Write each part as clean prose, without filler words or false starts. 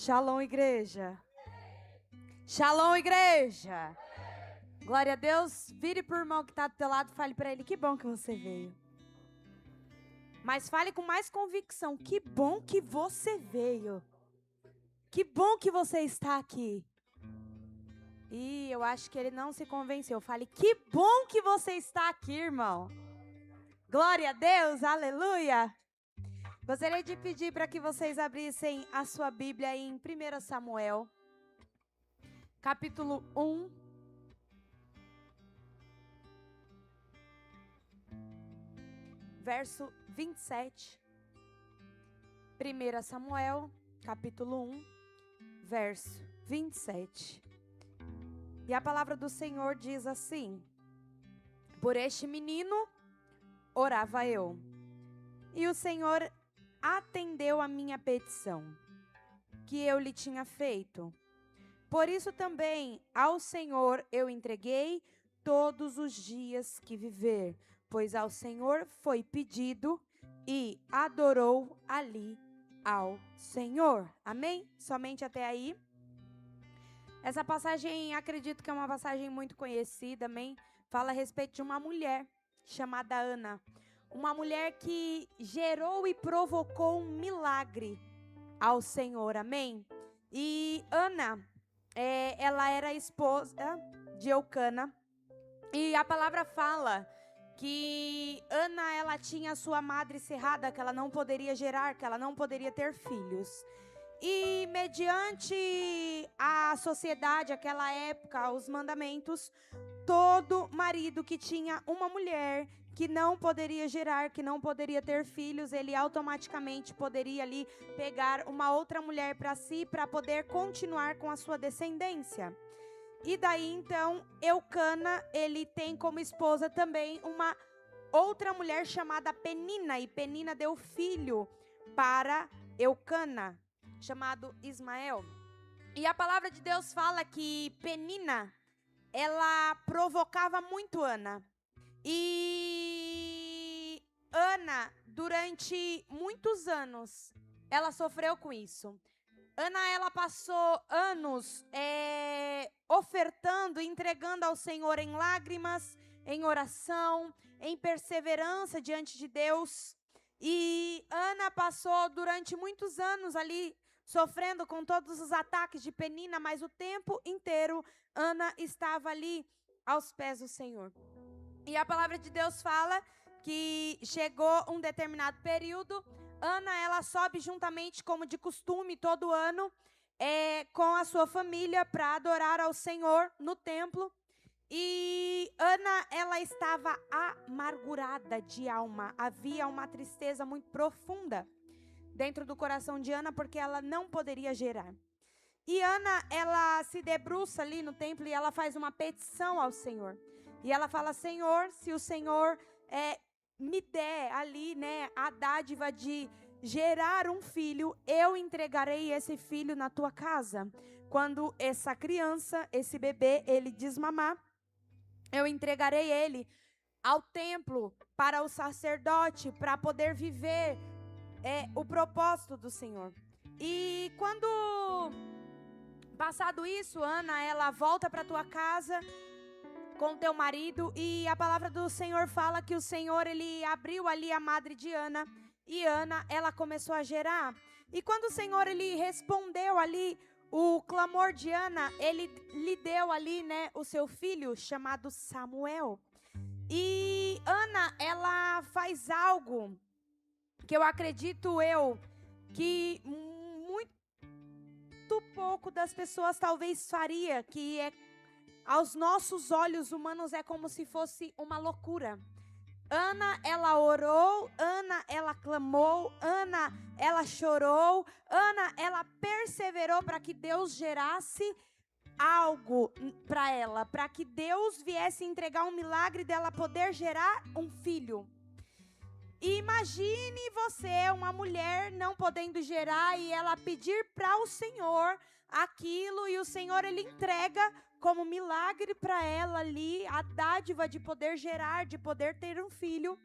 Shalom, igreja. Shalom, igreja. Glória a Deus. Vire pro irmão que está do teu lado e fale para ele, que bom que você veio. Mas fale com mais convicção, que bom que você veio. Que bom que você está aqui. E eu acho que ele não se convenceu. Fale, que bom que você está aqui, irmão. Glória a Deus, aleluia. Gostaria de pedir para que vocês abrissem a sua Bíblia em 1 Samuel, capítulo 1. Verso 27. 1 Samuel, capítulo 1, verso 27. E a palavra do Senhor diz assim: por este menino orava eu, e o Senhor atendeu a minha petição, que eu lhe tinha feito. Por isso também ao Senhor eu entreguei todos os dias que viver, pois ao Senhor foi pedido e adorou ali ao Senhor. Amém? Somente até aí. Essa passagem, acredito que é uma passagem muito conhecida, amém? Fala a respeito de uma mulher chamada Ana. Uma mulher que gerou e provocou um milagre ao Senhor, amém? E Ana, ela era esposa de Eucana. E a palavra fala que Ana, ela tinha a sua madre cerrada, que ela não poderia gerar, que ela não poderia ter filhos. E mediante a sociedade, aquela época, os mandamentos, todo marido que tinha uma mulher que não poderia gerar, que não poderia ter filhos, ele automaticamente poderia ali pegar uma outra mulher para si, para poder continuar com a sua descendência. E daí então, Eucana, ele tem como esposa também uma outra mulher chamada Penina, e Penina deu filho para Eucana, chamado Ismael. E a palavra de Deus fala que Penina, ela provocava muito Ana. E Ana, durante muitos anos, ela sofreu com isso. Ana, ela passou anos ofertando, entregando ao Senhor em lágrimas, em oração, em perseverança diante de Deus. E Ana passou durante muitos anos ali sofrendo com todos os ataques de Penina, mas o tempo inteiro Ana estava ali aos pés do Senhor. E a palavra de Deus fala que chegou um determinado período, Ana, ela sobe juntamente, como de costume, todo ano, com a sua família para adorar ao Senhor no templo. E Ana, ela estava amargurada de alma. Havia uma tristeza muito profunda dentro do coração de Ana, porque ela não poderia gerar. E Ana, ela se debruça ali no templo e ela faz uma petição ao Senhor. E ela fala, Senhor, se o Senhor me der ali, né, a dádiva de gerar um filho, eu entregarei esse filho na tua casa. Quando essa criança, esse bebê, ele desmamar, eu entregarei ele ao templo para o sacerdote, para poder viver o propósito do Senhor. E quando passado isso, Ana, ela volta para tua casa com teu marido, e a palavra do Senhor fala que o Senhor, ele abriu ali a madre de Ana, e Ana, ela começou a gerar. E quando o Senhor, ele respondeu ali o clamor de Ana, ele lhe deu ali, né, o seu filho chamado Samuel. E Ana, ela faz algo que eu acredito que muito pouco das pessoas talvez faria, que aos nossos olhos humanos é como se fosse uma loucura. Ana, ela orou, Ana, ela clamou, Ana, ela chorou, Ana, ela perseverou para que Deus gerasse algo para ela, para que Deus viesse entregar um milagre dela poder gerar um filho. E imagine você, uma mulher não podendo gerar, e ela pedir para o Senhor aquilo, e o Senhor, ele entrega como milagre para ela ali a dádiva de poder gerar, de poder ter um filho.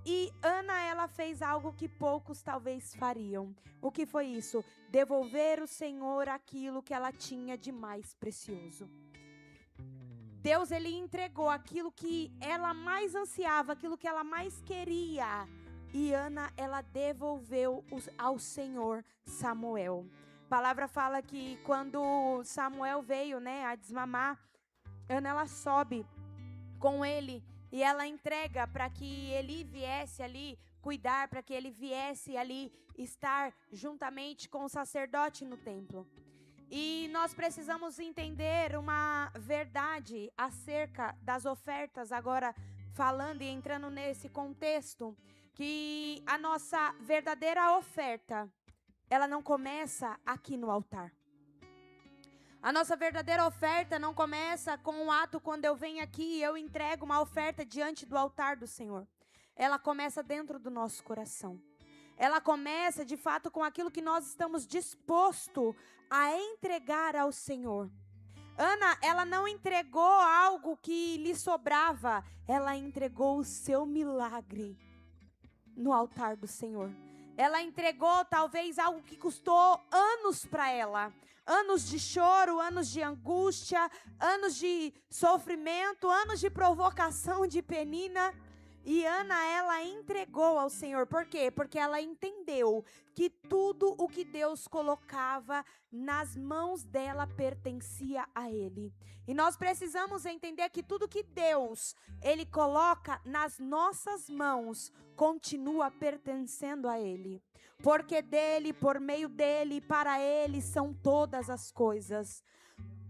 E Ana, ela fez algo que poucos talvez fariam. O que foi isso? Devolver ao Senhor aquilo que ela tinha de mais precioso. Deus, ele entregou aquilo que ela mais ansiava, aquilo que ela mais queria. E Ana, ela devolveu ao Senhor Samuel. A palavra fala que quando Samuel veio, a desmamar, Ana, ela sobe com ele e ela entrega para que ele viesse ali cuidar, para que ele viesse ali estar juntamente com o sacerdote no templo. E nós precisamos entender uma verdade acerca das ofertas, agora falando e entrando nesse contexto, que a nossa verdadeira oferta, ela não começa aqui no altar. A nossa verdadeira oferta não começa com o ato quando eu venho aqui e eu entrego uma oferta diante do altar do Senhor. Ela começa dentro do nosso coração. Ela começa, de fato, com aquilo que nós estamos dispostos a entregar ao Senhor. Ana, ela não entregou algo que lhe sobrava, ela entregou o seu milagre no altar do Senhor. Ela entregou talvez algo que custou anos para ela. Anos de choro, anos de angústia, anos de sofrimento, anos de provocação de Penina. E Ana, ela entregou ao Senhor. Por quê? Porque ela entendeu que tudo o que Deus colocava nas mãos dela pertencia a Ele. E nós precisamos entender que tudo que Deus, Ele coloca nas nossas mãos, continua pertencendo a Ele. Porque dele, por meio dele, para Ele são todas as coisas.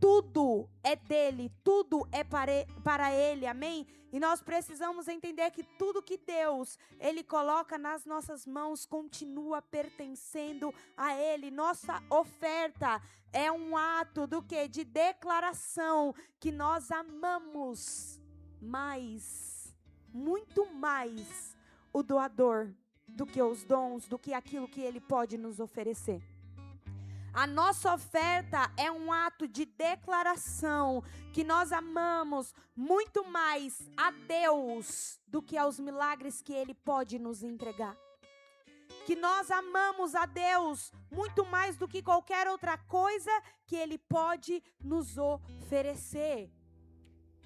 Tudo é dele, tudo é para Ele, amém? E nós precisamos entender que tudo que Deus, Ele coloca nas nossas mãos, continua pertencendo a Ele. Nossa oferta é um ato do quê? De declaração que nós amamos mais, muito mais o doador do que os dons, do que aquilo que Ele pode nos oferecer. A nossa oferta é um ato de declaração que nós amamos muito mais a Deus do que aos milagres que Ele pode nos entregar. Que nós amamos a Deus muito mais do que qualquer outra coisa que Ele pode nos oferecer.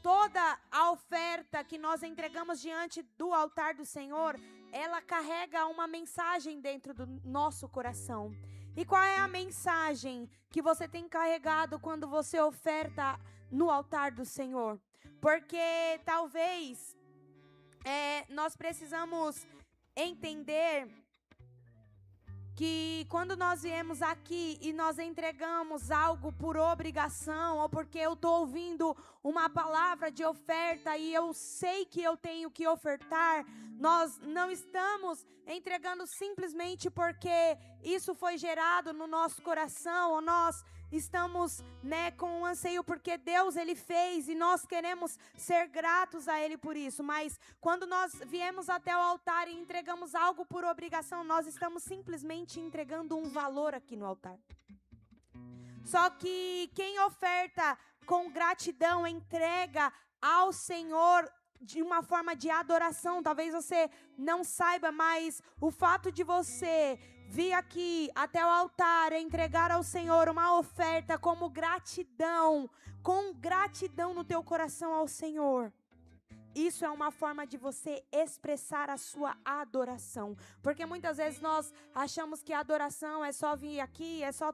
Toda a oferta que nós entregamos diante do altar do Senhor, ela carrega uma mensagem dentro do nosso coração. E qual é a mensagem que você tem carregado quando você oferta no altar do Senhor? Porque talvez nós precisamos entender que quando nós viemos aqui e nós entregamos algo por obrigação, ou porque eu estou ouvindo uma palavra de oferta e eu sei que eu tenho que ofertar, nós não estamos entregando simplesmente porque isso foi gerado no nosso coração, ou nós estamos com um anseio porque Deus Ele fez e nós queremos ser gratos a Ele por isso. Mas quando nós viemos até o altar e entregamos algo por obrigação, nós estamos simplesmente entregando um valor aqui no altar. Só que quem oferta com gratidão, entrega ao Senhor de uma forma de adoração. Talvez você não saiba, mas o fato de você vir aqui até o altar e entregar ao Senhor uma oferta como gratidão, com gratidão no teu coração ao Senhor, isso é uma forma de você expressar a sua adoração. Porque muitas vezes nós achamos que a adoração é só vir aqui, é só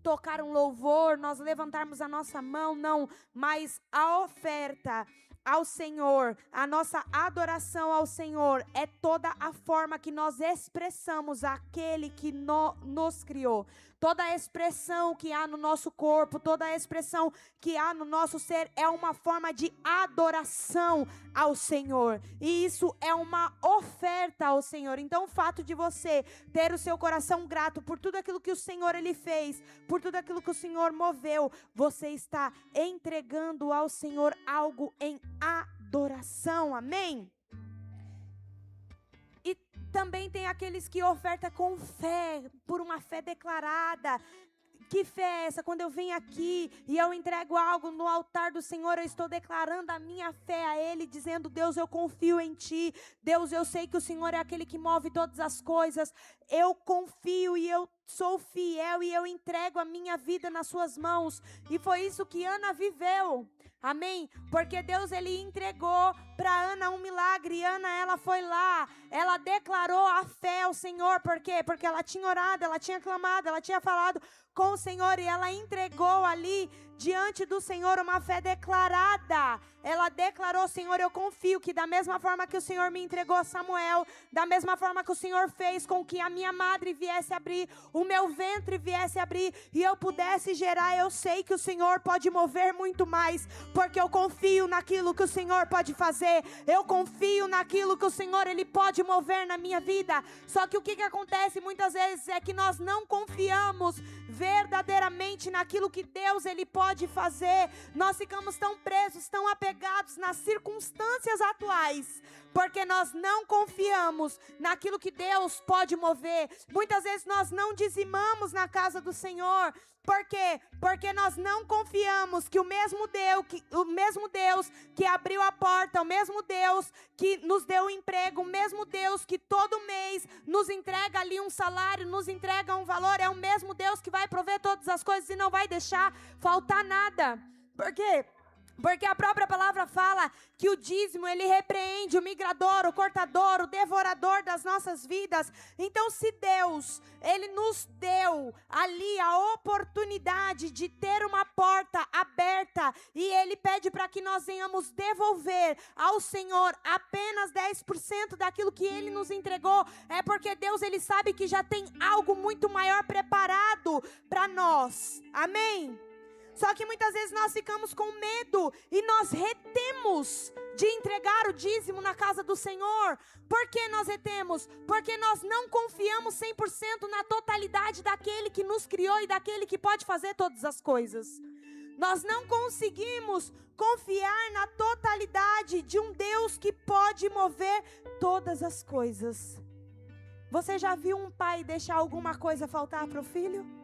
tocar um louvor, nós levantarmos a nossa mão, não, mas a oferta ao Senhor, a nossa adoração ao Senhor é toda a forma que nós expressamos aquele que nos criou. Toda a expressão que há no nosso corpo, toda a expressão que há no nosso ser é uma forma de adoração ao Senhor. E isso é uma oferta ao Senhor. Então o fato de você ter o seu coração grato por tudo aquilo que o Senhor Ele fez, por tudo aquilo que o Senhor moveu, você está entregando ao Senhor algo em adoração, amém? E também tem aqueles que ofertam com fé, por uma fé declarada, Que fé é essa? Quando eu venho aqui e eu entrego algo no altar do Senhor, eu estou declarando a minha fé a Ele, dizendo: Deus, eu confio em Ti. Deus, eu sei que o Senhor é aquele que move todas as coisas. Eu confio e eu sou fiel e eu entrego a minha vida nas Suas mãos. E foi isso que Ana viveu. Amém? Porque Deus, Ele entregou para Ana um milagre. E Ana, ela foi lá, ela declarou a fé ao Senhor. Por quê? Porque ela tinha orado, ela tinha clamado, ela tinha falado com o Senhor. E ela entregou ali diante do Senhor uma fé declarada. Ela declarou: Senhor, eu confio que da mesma forma que o Senhor me entregou a Samuel, da mesma forma que o Senhor fez com que a minha madre viesse abrir, o meu ventre viesse abrir e eu pudesse gerar, eu sei que o Senhor pode mover muito mais, porque eu confio naquilo que o Senhor pode fazer. Eu confio naquilo que o Senhor, Ele pode mover na minha vida. Só que o que acontece muitas vezes é que nós não confiamos verdadeiramente naquilo que Deus, Ele pode fazer. Nós ficamos tão presos, tão apegados nas circunstâncias atuais, porque nós não confiamos naquilo que Deus pode mover. Muitas vezes nós não dizimamos na casa do Senhor. Por quê? Porque nós não confiamos que o mesmo Deus que abriu a porta, o mesmo Deus que nos deu um emprego, o mesmo Deus que todo mês nos entrega ali um salário, nos entrega um valor, é o mesmo Deus que vai prover todas as coisas e não vai deixar faltar nada. Por quê? Porque a própria palavra fala que o dízimo, ele repreende o migrador, o cortador, o devorador das nossas vidas. Então, se Deus, Ele nos deu ali a oportunidade de ter uma porta aberta e Ele pede para que nós venhamos devolver ao Senhor apenas 10% daquilo que Ele nos entregou, é porque Deus, Ele sabe que já tem algo muito maior preparado para nós. Amém? Só que muitas vezes nós ficamos com medo e nós retemos de entregar o dízimo na casa do Senhor. Por que nós retemos? Porque nós não confiamos 100% na totalidade daquele que nos criou e daquele que pode fazer todas as coisas. Nós não conseguimos confiar na totalidade de um Deus que pode mover todas as coisas. Você já viu um pai deixar alguma coisa faltar para o filho?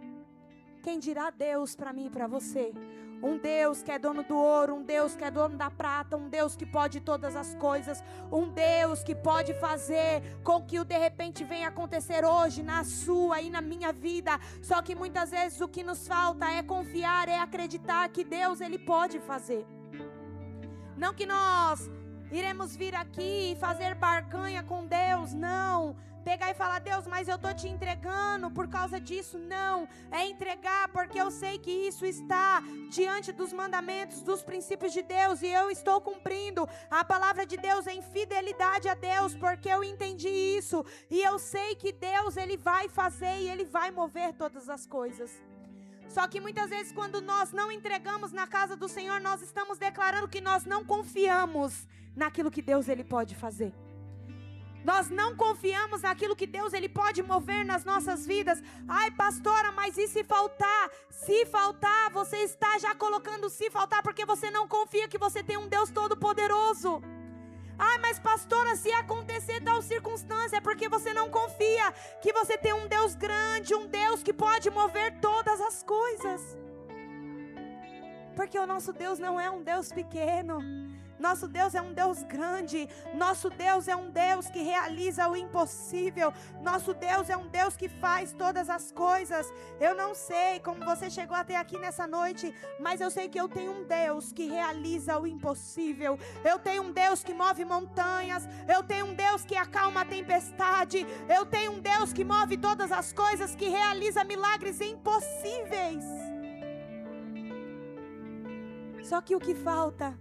Quem dirá Deus para mim e para você? Um Deus que é dono do ouro, um Deus que é dono da prata, um Deus que pode todas as coisas, um Deus que pode fazer com que o de repente venha acontecer hoje na sua e na minha vida. Só que muitas vezes o que nos falta é confiar, é acreditar que Deus, Ele pode fazer. Não que nós iremos vir aqui e fazer barganha com Deus, não. Pegar e falar: Deus, mas eu estou te entregando por causa disso. Não, é entregar porque eu sei que isso está diante dos mandamentos, dos princípios de Deus, e eu estou cumprindo a palavra de Deus em fidelidade a Deus, porque eu entendi isso, e eu sei que Deus, Ele vai fazer e Ele vai mover todas as coisas. Só que muitas vezes quando nós não entregamos na casa do Senhor, nós estamos declarando que nós não confiamos naquilo que Deus, Ele pode fazer. Nós não confiamos naquilo que Deus, Ele pode mover nas nossas vidas. Ai, pastora, mas e se faltar? Se faltar, você está já colocando se faltar, porque você não confia que você tem um Deus todo-poderoso. Ai, mas pastora, se acontecer tal circunstância, é porque você não confia que você tem um Deus grande, um Deus que pode mover todas as coisas. Porque o nosso Deus não é um Deus pequeno. Nosso Deus é um Deus grande. Nosso Deus é um Deus que realiza o impossível. Nosso Deus é um Deus que faz todas as coisas. Eu não sei como você chegou até aqui nessa noite, mas eu sei que eu tenho um Deus que realiza o impossível. Eu tenho um Deus que move montanhas. Eu tenho um Deus que acalma a tempestade. Eu tenho um Deus que move todas as coisas, que realiza milagres impossíveis. Só que o que falta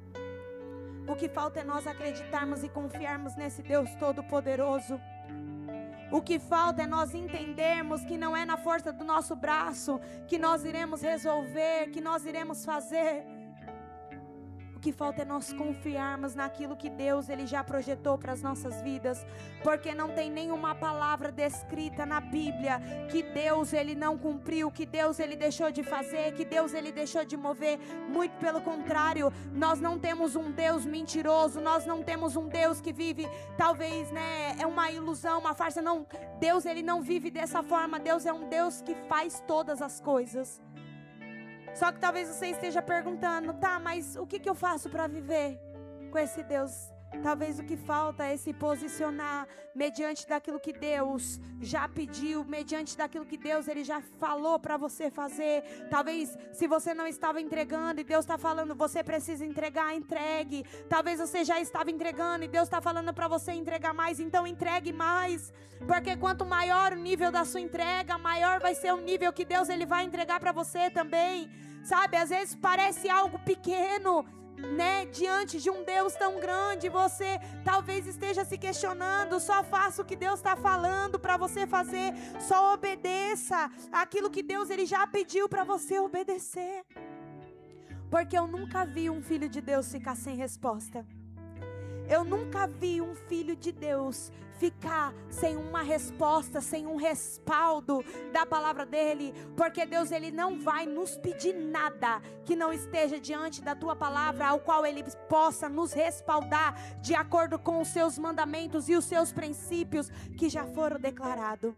é nós acreditarmos e confiarmos nesse Deus todo-poderoso. O que falta é nós entendermos que não é na força do nosso braço que nós iremos resolver, que nós iremos fazer. O O que falta é nós confiarmos naquilo que Deus ele já projetou para as nossas vidas, porque não tem nenhuma palavra descrita na Bíblia que Deus ele não cumpriu, que Deus ele deixou de fazer, que Deus ele deixou de mover. Muito pelo contrário, nós não temos um Deus mentiroso, nós não temos um Deus que vive, talvez, é uma ilusão, uma farsa. Não, Deus ele não vive dessa forma. Deus é um Deus que faz todas as coisas. Só que talvez você esteja perguntando, tá, mas o que eu faço para viver com esse Deus? Talvez o que falta é se posicionar mediante daquilo que Deus já pediu, mediante daquilo que Deus ele já falou para você fazer. Talvez se você não estava entregando e Deus está falando, você precisa entregar, entregue. Talvez você já estava entregando e Deus está falando para você entregar mais, então entregue mais. Porque quanto maior o nível da sua entrega, maior vai ser o nível que Deus ele vai entregar para você também. Sabe, às vezes parece algo pequeno, diante de um Deus tão grande. Você talvez esteja se questionando. Só faça o que Deus está falando para você fazer. Só obedeça aquilo que Deus ele já pediu para você obedecer. Porque eu nunca vi um filho de Deus ficar sem resposta. Eu nunca vi um filho de Deus ficar sem uma resposta, sem um respaldo da palavra dele, porque Deus ele não vai nos pedir nada que não esteja diante da tua palavra, ao qual ele possa nos respaldar de acordo com os seus mandamentos e os seus princípios que já foram declarados.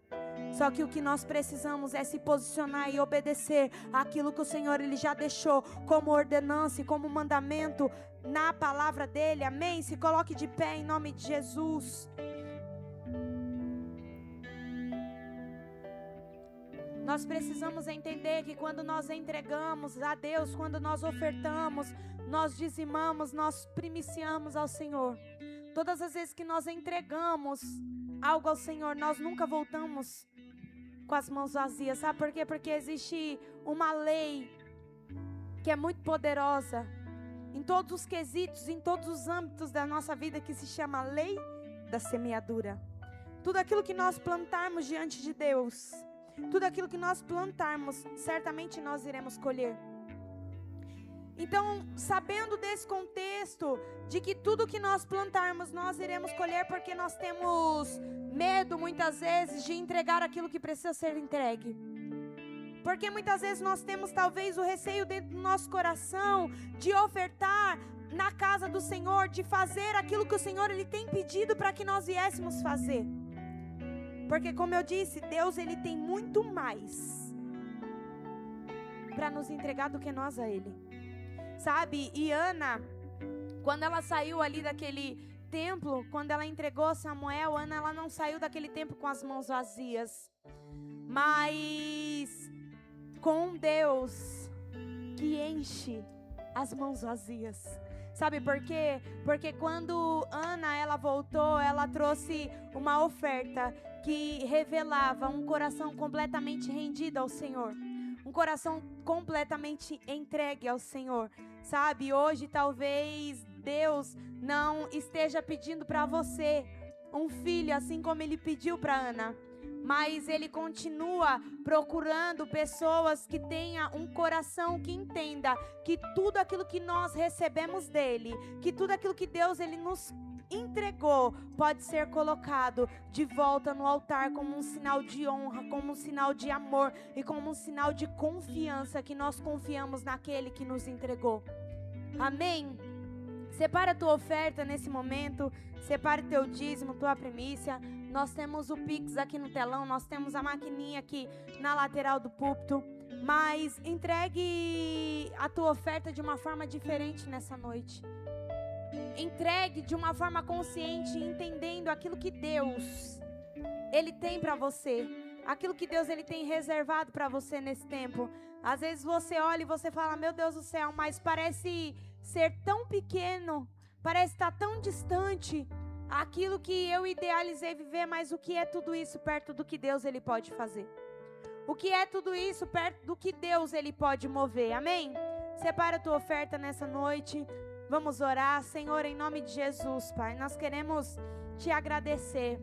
Só que o que nós precisamos é se posicionar e obedecer aquilo que o Senhor ele já deixou como ordenança e como mandamento na palavra dele. Amém? Se coloque de pé em nome de Jesus. Nós precisamos entender que quando nós entregamos a Deus, quando nós ofertamos, nós dizimamos, nós primiciamos ao Senhor. Todas as vezes que nós entregamos algo ao Senhor, nós nunca voltamos com as mãos vazias. Sabe por quê? Porque existe uma lei que é muito poderosa em todos os quesitos, em todos os âmbitos da nossa vida, que se chama lei da semeadura. Tudo aquilo que nós plantarmos diante de Deus, tudo aquilo que nós plantarmos, certamente nós iremos colher. Então, sabendo desse contexto, de que tudo que nós plantarmos, nós iremos colher, porque nós temos medo, muitas vezes, de entregar aquilo que precisa ser entregue. Porque muitas vezes nós temos, talvez, o receio dentro do nosso coração, de ofertar na casa do Senhor, de fazer aquilo que o Senhor ele tem pedido para que nós viéssemos fazer. Porque, como eu disse, Deus ele tem muito mais para nos entregar do que nós a Ele. Sabe, e Ana, quando ela saiu ali daquele templo, quando ela entregou Samuel, Ana ela não saiu daquele templo com as mãos vazias, mas com um Deus que enche as mãos vazias. Sabe por quê? Porque quando Ana ela voltou, ela trouxe uma oferta que revelava um coração completamente rendido ao Senhor, um coração completamente entregue ao Senhor. Sabe, hoje talvez Deus não esteja pedindo para você um filho, assim como Ele pediu para Ana, mas Ele continua procurando pessoas que tenham um coração que entenda que tudo aquilo que nós recebemos dEle, que tudo aquilo que Deus Ele nos entregou, pode ser colocado de volta no altar como um sinal de honra, como um sinal de amor e como um sinal de confiança, que nós confiamos naquele que nos entregou. Amém? Separa a tua oferta nesse momento, separe teu dízimo, tua primícia. Nós temos o Pix aqui no telão, nós temos a maquininha aqui na lateral do púlpito, mas entregue a tua oferta de uma forma diferente nessa noite. Entregue de uma forma consciente, entendendo aquilo que Deus Ele tem para você, aquilo que Deus Ele tem reservado para você nesse tempo. Às vezes você olha e você fala, meu Deus do céu, mas parece ser tão pequeno, parece estar tão distante aquilo que eu idealizei viver, mas o que é tudo isso perto do que Deus Ele pode fazer? O que é tudo isso perto do que Deus Ele pode mover? Amém? Separa a tua oferta nessa noite. Vamos orar. Senhor, em nome de Jesus, Pai, nós queremos Te agradecer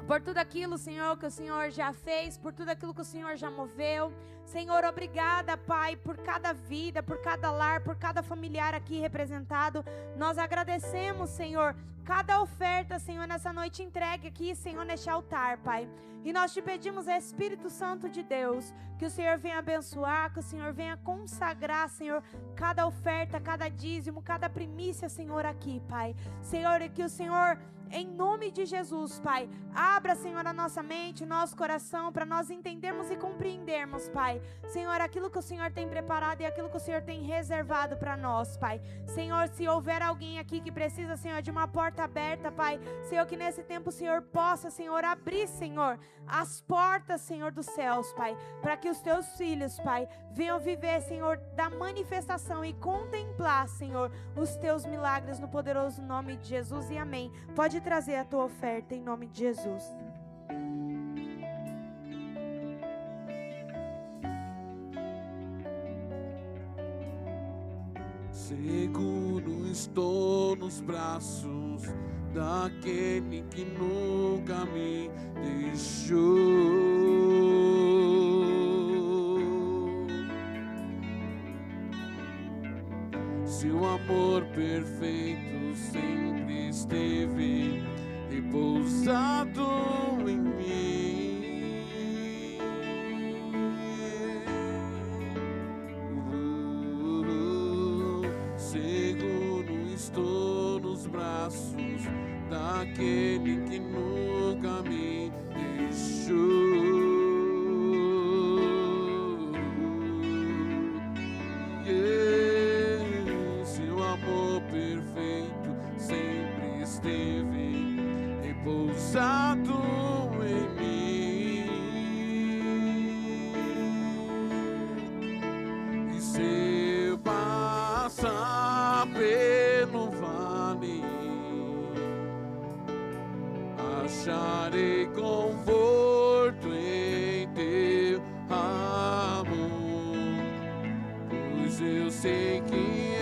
por tudo aquilo, Senhor, que o Senhor já fez, por tudo aquilo que o Senhor já moveu. Senhor, obrigada, Pai, por cada vida, por cada lar, por cada familiar aqui representado. Nós agradecemos, Senhor, cada oferta, Senhor, nessa noite entregue aqui, Senhor, neste altar, Pai. E nós te pedimos, Espírito Santo de Deus, que o Senhor venha abençoar, que o Senhor venha consagrar, Senhor, cada oferta, cada dízimo, cada primícia, Senhor, aqui, Pai. Senhor, e que o Senhor, em nome de Jesus, Pai, abra, Senhor, a nossa mente, o nosso coração, para nós entendermos e compreendermos, Pai, Senhor, aquilo que o Senhor tem preparado e aquilo que o Senhor tem reservado para nós, Pai. Senhor, se houver alguém aqui que precisa, Senhor, de uma porta aberta, Pai, Senhor, que nesse tempo o Senhor possa, Senhor, abrir, Senhor, as portas, Senhor, dos céus, Pai, para que os teus filhos, Pai, venham viver, Senhor, da manifestação e contemplar, Senhor, os teus milagres no poderoso nome de Jesus, e amém. Pode trazer a tua oferta em nome de Jesus. Seguro estou nos braços daquele que nunca me deixou. Seu amor perfeito sempre esteve repousado em mim. Seguro estou nos braços daquele que nunca me deixou. Seu amor perfeito sempre esteve repousado em mim. E se eu passar pelo vale, acharei conforto em teu amor, pois eu sei que